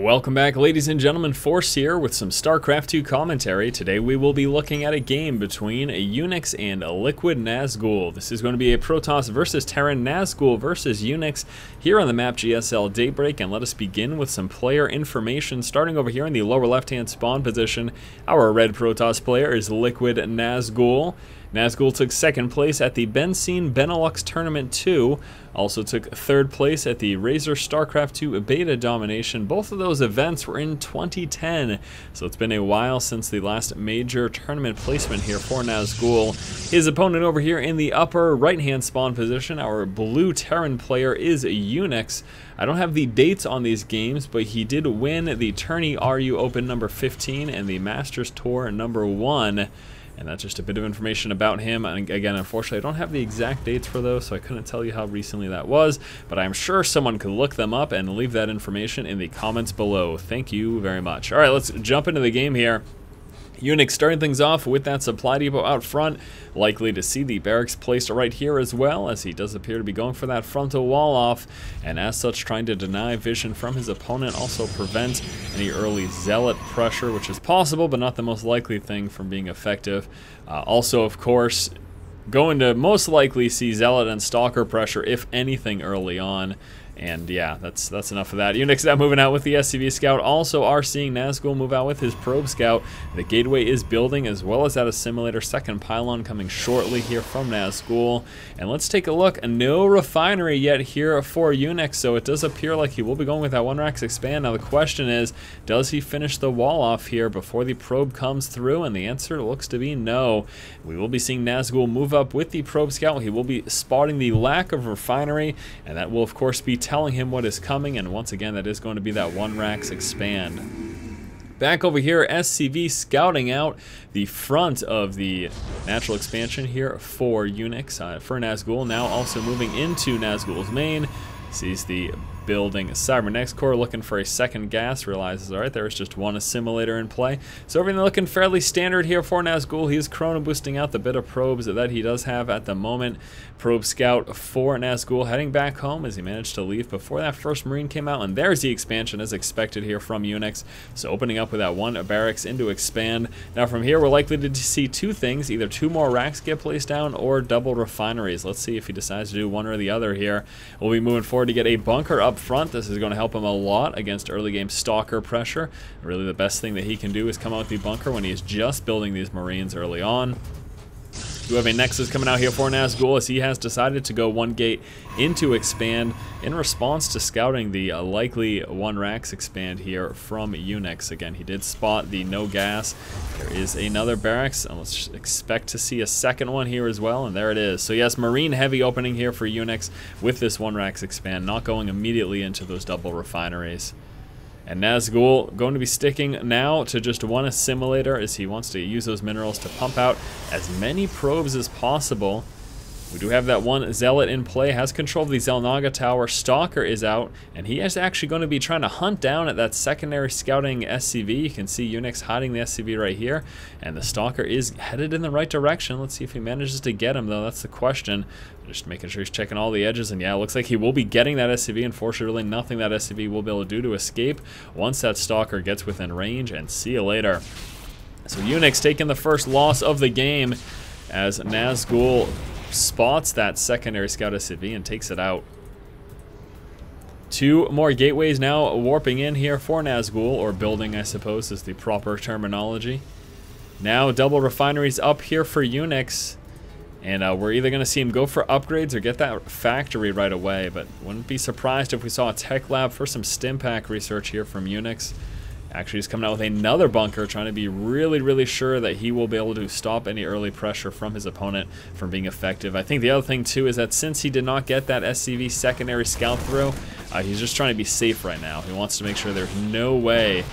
Welcome back, ladies and gentlemen. Force here with some StarCraft 2 commentary. Today we will be looking at a game between a Unix and a Liquid NazguL. This is going to be a Protoss versus Terran, NazguL versus Unix here on the map GSL Daybreak. And let us begin with some player information. Starting over here in the lower left-hand spawn position, our red Protoss player is Liquid NazguL. NazguL took second place at the Benzene Benelux Tournament 2, also took third place at the Razor StarCraft 2 Beta Domination. Both of those events were in 2010, so it's been a while since the last major tournament placement here for NazguL. His opponent over here in the upper right-hand spawn position, our blue Terran player, is Unix. I don't have the dates on these games, but he did win the Tourney RU Open number 15 and the Masters Tour number 1. And that's just a bit of information about him. And again, unfortunately, I don't have the exact dates for those, so I couldn't tell you how recently that was. But I'm sure someone could look them up and leave that information in the comments below. Thank you very much. All right, let's jump into the game here. Unix starting things off with that supply depot out front, likely to see the barracks placed right here as well, as he does appear to be going for that frontal wall off, and as such trying to deny vision from his opponent, also prevent any early zealot pressure, which is possible but not the most likely thing from being effective. Also, of course, going to most likely see zealot and stalker pressure, if anything, early on. And yeah, that's enough of that. Unix now moving out with the SCV Scout. Also are seeing NazguL move out with his Probe Scout. The gateway is building, as well as that assimilator. Second pylon coming shortly here from NazguL. And let's take a look. No refinery yet here for Unix, so it does appear like he will be going with that 1-Rax expand. Now the question is, does he finish the wall off here before the probe comes through? And the answer looks to be no. We will be seeing NazguL move up with the Probe Scout. He will be spotting the lack of refinery, and that will of course be telling him what is coming, and once again that is going to be that 1-Rax expand. Back over here, SCV scouting out the front of the natural expansion here for Unix, for NazguL. Now also moving into NazguL's main, sees the building Cybernetics core, looking for a second gas, realizes, all right, there is just one assimilator in play. So everything looking fairly standard here for NazguL. He is chrono boosting out the bit of probes that he does have at the moment. Probe Scout for NazguL heading back home as he managed to leave before that first Marine came out, and there's the expansion as expected here from Unix. So opening up with that one barracks into expand. Now from here we're likely to see two things, either two more racks get placed down or double refineries. Let's see if he decides to do one or the other here. We'll be moving forward to get a bunker up front. This is going to help him a lot against early game stalker pressure. Really the best thing that he can do is come out with the bunker when he is just building these Marines early on. We have a Nexus coming out here for NazguL, as he has decided to go one gate into expand in response to scouting the likely 1-Rax expand here from Unix. Again, he did spot the no gas. There is another barracks, and let's expect to see a second one here as well, and there it is. So yes, Marine heavy opening here for Unix with this 1-Rax expand, not going immediately into those double refineries. And NazguL going to be sticking now to just one assimilator, as he wants to use those minerals to pump out as many probes as possible. We do have that one zealot in play, has control of the Xel'Naga tower. Stalker is out, and he is actually going to be trying to hunt down at that secondary scouting SCV. You can see Unix hiding the SCV right here, and the Stalker is headed in the right direction. Let's see if he manages to get him, though. That's the question. Just making sure he's checking all the edges, and yeah, it looks like he will be getting that SCV. Unfortunately, nothing that SCV will be able to do to escape once that Stalker gets within range, and see you later. So Unix taking the first loss of the game as NazguL spots that secondary scout SCV and takes it out. Two more gateways now warping in here for NazguL, or building, I suppose, is the proper terminology. Now double refineries up here for Unix, and we're either going to see him go for upgrades or get that factory right away, but wouldn't be surprised if we saw a tech lab for some Stimpack research here from Unix. Actually, he's coming out with another bunker, trying to be really sure that he will be able to stop any early pressure from his opponent from being effective. I think the other thing, too, is that since he did not get that SCV secondary scout through, he's just trying to be safe right now. He wants to make sure there's no way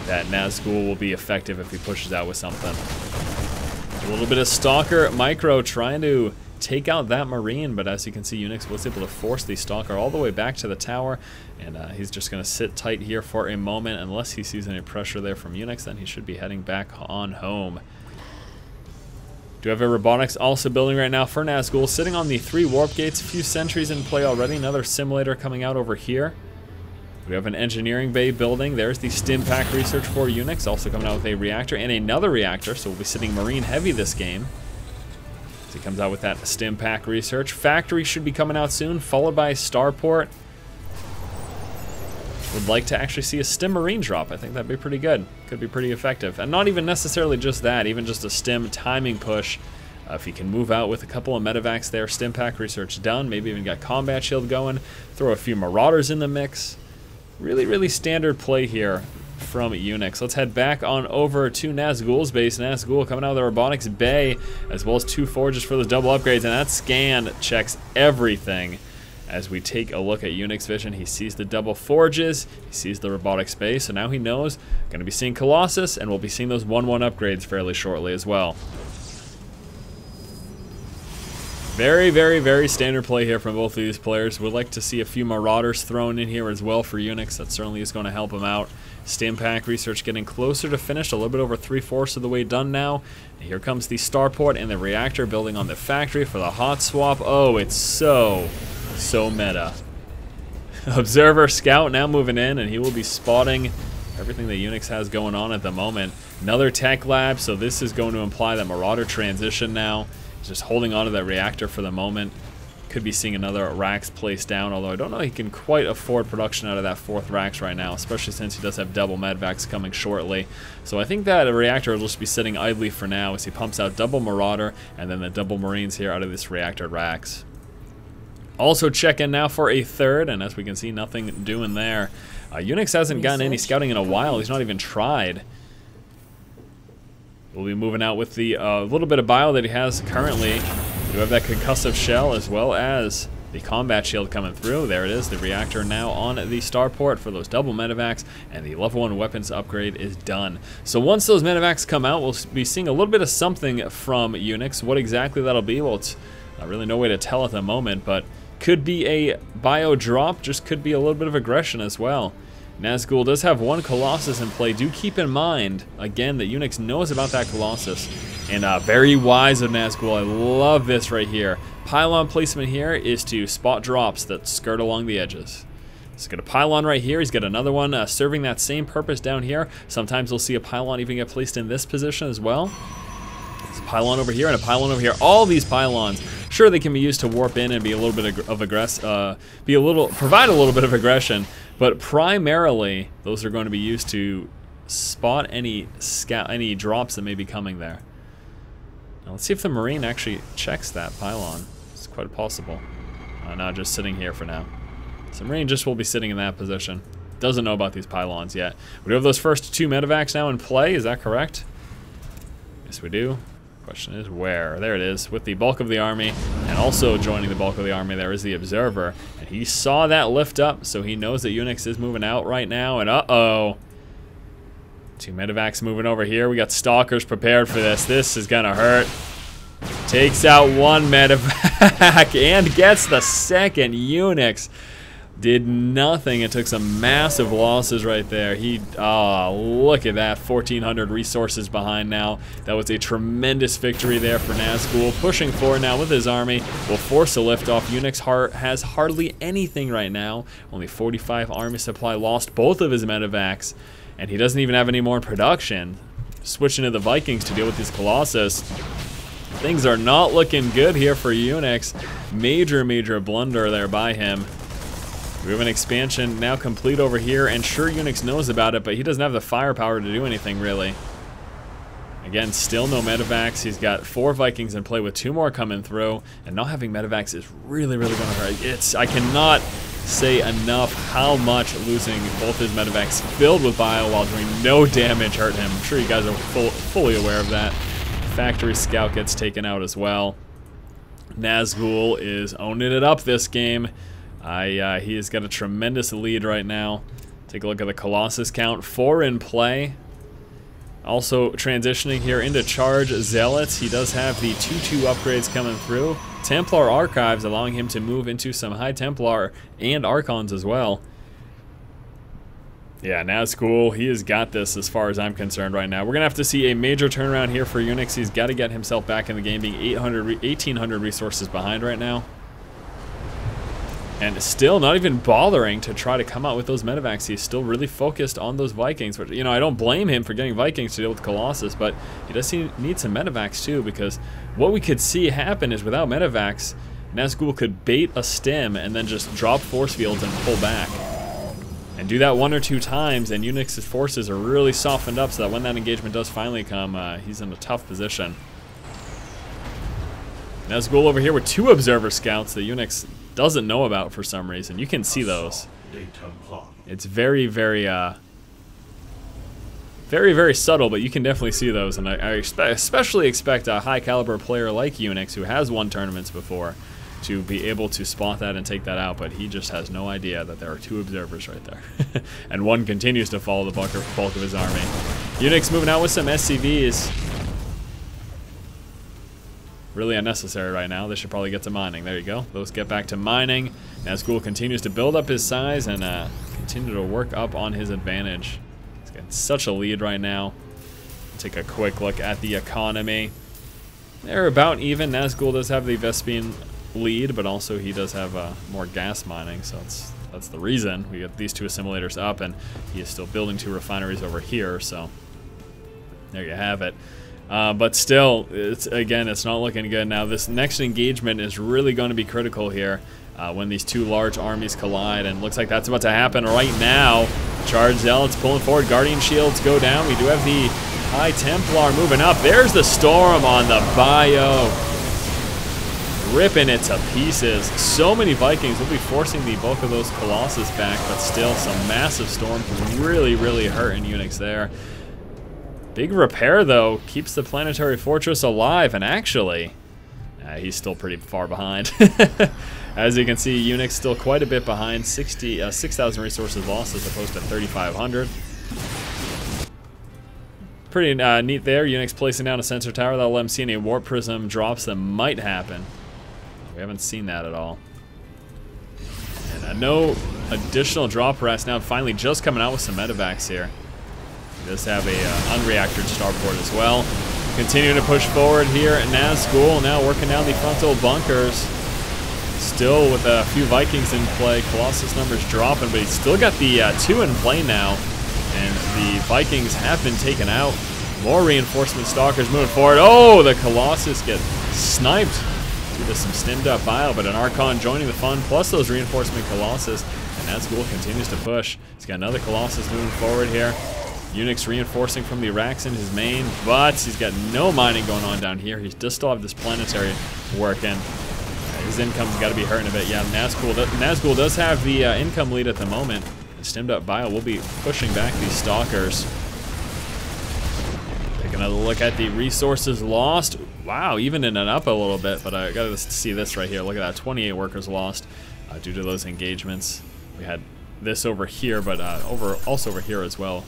that NazguL will be effective if he pushes out with something. A little bit of Stalker Micro trying to take out that Marine, but as you can see, Unix was able to force the Stalker all the way back to the tower, and he's just going to sit tight here for a moment. Unless he sees any pressure there from Unix, then he should be heading back on home. Do have a robotics also building right now for NazguL, sitting on the 3 warp gates, a few sentries in play already, another simulator coming out over here. We have an engineering bay building. There's the stim pack research for Unix, also coming out with a reactor and another reactor, so we'll be sitting marine heavy this game. As he comes out with that stim pack research. Factory should be coming out soon, followed by starport. Would like to actually see a stim marine drop. I think that'd be pretty good. Could be pretty effective. And not even necessarily just that, even just a stim timing push. If he can move out with a couple of medevacs there, stim pack research done, maybe even got combat shield going, throw a few marauders in the mix. Really, really standard play here from Unix. Let's head back on over to NazguL's base. NazguL coming out of the robotics bay, as well as 2 forges for those double upgrades, and that scan checks everything. As we take a look at Unix vision, he sees the double forges, he sees the robotics bay, so now he knows going to be seeing Colossus, and we'll be seeing those 1-1 upgrades fairly shortly as well. Very, very, very standard play here from both of these players. Would like to see a few Marauders thrown in here as well for Unix. That certainly is going to help him out. Stim pack research getting closer to finish, a little bit over 3/4 of the way done now. And here comes the starport and the reactor building on the factory for the hot swap. Oh, it's so meta. Observer Scout now moving in, and he will be spotting everything that Unix has going on at the moment. Another tech lab, so this is going to imply that Marauder transition now. Just holding on to that reactor for the moment. Could be seeing another Rax placed down, although I don't know he can quite afford production out of that 4th Rax right now, especially since he does have double medvacs coming shortly. So I think that a reactor will just be sitting idly for now as he pumps out double Marauder and then the double Marines here out of this reactor Rax. Also check in now for a 3rd, and as we can see, nothing doing there. Unix hasn't gotten any scouting in a while. He's not even tried. We'll be moving out with the little bit of bio that he has currently. We do have that concussive shell as well as the combat shield coming through. There it is, the reactor now on the starport for those double medevacs, and the level 1 weapons upgrade is done. So once those medevacs come out, we'll be seeing a little bit of something from Unix. What exactly that'll be, well, it's not really no way to tell at the moment, but could be a bio drop, just could be a little bit of aggression as well. NazguL does have 1 Colossus in play. Do keep in mind, again, that Unix knows about that Colossus. And very wise of NazguL. I love this right here. Pylon placement here is to spot drops that skirt along the edges. He's got a pylon right here. He's got another one serving that same purpose down here. Sometimes we'll see a pylon even get placed in this position as well. There's a pylon over here and a pylon over here. All these pylons, sure, they can be used to warp in and be a little bit of provide a little bit of aggression. But primarily, those are going to be used to spot any drops that may be coming there. Now let's see if the Marine actually checks that pylon. It's quite possible. No, just sitting here for now. So Marine just will be sitting in that position. Doesn't know about these pylons yet. We do have those first 2 medevacs now in play, is that correct? Yes, we do. Question is where? There it is, with the bulk of the army, and also joining the bulk of the army there is the Observer, and he saw that lift up, so he knows that Unix is moving out right now, and uh-oh. 2 medevacs moving over here. We got Stalkers prepared for this. This is gonna hurt. Takes out 1 medevac and gets the 2nd. Unix did nothing. It took some massive losses right there. Look at that, 1,400 resources behind now. That was a tremendous victory there for NazguL. Pushing forward now with his army. Will force a liftoff. Unix has hardly anything right now. Only 45 army supply, lost both of his medevacs, and he doesn't even have any more in production. Switching to the Vikings to deal with these Colossus. Things are not looking good here for Unix. Major blunder there by him. We have an expansion now complete over here, and sure, Unix knows about it, but he doesn't have the firepower to do anything, really. Again, still no medevacs. He's got 4 Vikings in play with 2 more coming through, and not having medevacs is really going to hurt. I cannot say enough how much losing both his medevacs filled with bio while doing no damage hurt him. I'm sure you guys are fully aware of that. Factory Scout gets taken out as well. NazguL is owning it up this game. He has got a tremendous lead right now. Take a look at the Colossus count, 4 in play. Also transitioning here into Charge Zealots. He does have the 2/2 upgrades coming through. Templar Archives allowing him to move into some High Templar and Archons as well. Yeah, NazguL, he has got this as far as I'm concerned right now. We're going to have to see a major turnaround here for Unix. He's got to get himself back in the game, being 1,800 resources behind right now. And still not even bothering to try to come out with those medevacs. He's still really focused on those Vikings. But, you know, I don't blame him for getting Vikings to deal with Colossus, but he does need some medevacs too, because what we could see happen is without medevacs, NazguL could bait a stim and then just drop force fields and pull back. And do that 1 or 2 times, and Unix's forces are really softened up so that when that engagement does finally come, he's in a tough position. NazguL over here with 2 observer scouts that Unix doesn't know about for some reason. You can see those. It's very, very, very subtle, but you can definitely see those. And I especially expect a high caliber player like Unix, who has won tournaments before, to be able to spot that and take that out. But he just has no idea that there are 2 observers right there. And one continues to follow the bulk of his army. Unix moving out with some SCVs. Really unnecessary right now. They should probably get to mining. There you go. Those get back to mining. NazguL continues to build up his size and continue to work up on his advantage. He's got such a lead right now. Take a quick look at the economy. They're about even. NazguL does have the Vespine lead, but also he does have more gas mining, so that's the reason. We got these 2 assimilators up, and he is still building 2 refineries over here, so there you have it. But still, it's not looking good. Now, this next engagement is really going to be critical here when these 2 large armies collide, and looks like that's about to happen right now. Charged Zealots pulling forward. Guardian Shields go down. We do have the High Templar moving up. There's the Storm on the bio, ripping it to pieces. So many Vikings will be forcing the bulk of those Colossus back, but still some massive Storm can really, really hurt in Unix there. Big repair, though, keeps the planetary fortress alive, and actually, he's still pretty far behind. As you can see, Unix still quite a bit behind, 6,000 resources lost as opposed to 3,500. Pretty neat there. Unix placing down a sensor tower that'll let him see any warp prism drops that might happen. We haven't seen that at all. And no additional drop rest now, finally just coming out with some medevacs here. Does have a unreactored starport as well. Continuing to push forward here at NazguL, now working down the frontal bunkers. Still with a few Vikings in play. Colossus numbers dropping, but he's still got the 2 in play now. And the Vikings have been taken out. More reinforcement stalkers moving forward. Oh, the Colossus get sniped due to some stimmed up bile, but an Archon joining the fun, plus those reinforcement Colossus. And NazguL continues to push. He's got another Colossus moving forward here. Unix reinforcing from the racks in his main, but he's got no mining going on down here. He does still have this planetary working. His income's got to be hurting a bit. Yeah, NazguL does have the income lead at the moment. Stimmed up bio will be pushing back these stalkers. Take another look at the resources lost. Wow, even in an up a little bit, but I got to see this right here. Look at that, 28 workers lost due to those engagements. We had this over here, but also over here as well.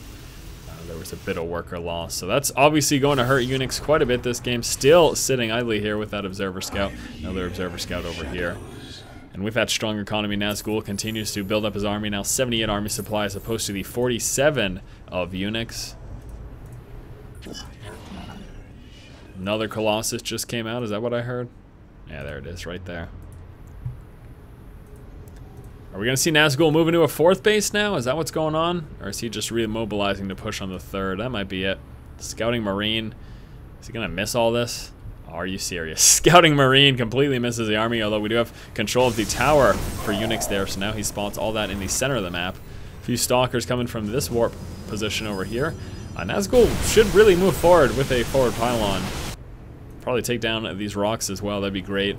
There was a bit of worker loss. So that's obviously going to hurt Unix quite a bit this game. Still sitting idly here with that observer scout. Another observer scout over here. And with that strong economy, NazguL continues to build up his army. Now 78 army supply as opposed to the 47 of Unix. Another Colossus just came out. Is that what I heard? Yeah, there it is right there. Are we going to see NazguL move into a 4th base now? Is that what's going on? Or is he just remobilizing to push on the 3rd? That might be it. Scouting Marine. Is he going to miss all this? Are you serious? Scouting Marine completely misses the army, although we do have control of the tower for Unix there, so now he spots all that in the center of the map. A few stalkers coming from this warp position over here. NazguL should really move forward with a forward pylon. Probably take down these rocks as well. That'd be great.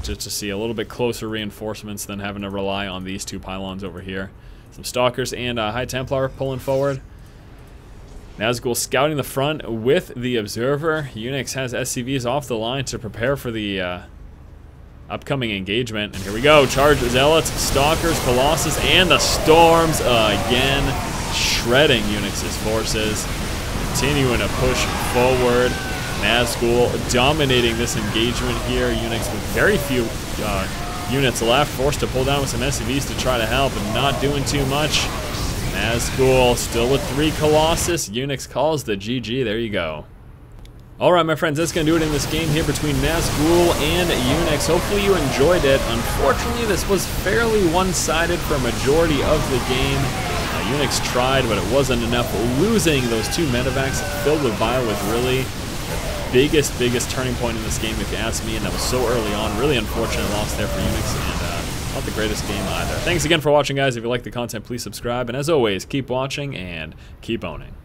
Just to see a little bit closer reinforcements than having to rely on these 2 pylons over here. Some stalkers and High Templar pulling forward. NazguL scouting the front with the observer. Unix has SCVs off the line to prepare for the upcoming engagement. And here we go. Charge Zealots, Stalkers, Colossus, and the Storms again. Shredding Unix's forces. Continuing to push forward. NazguL dominating this engagement here. Unix with very few units left, forced to pull down with some SCVs to try to help, but not doing too much. NazguL still with 3 Colossus. Unix calls the GG. There you go. Alright, my friends, that's going to do it in this game here between NazguL and Unix. Hopefully you enjoyed it. Unfortunately, this was fairly one-sided for a majority of the game. Unix tried, but it wasn't enough. Losing those two medevacs filled with bile with really the biggest turning point in this game, if you ask me, and that was so early on. Really unfortunate loss there for Unix, and not the greatest game either. Thanks again for watching, guys. If you like the content, please subscribe, and as always, keep watching and keep owning.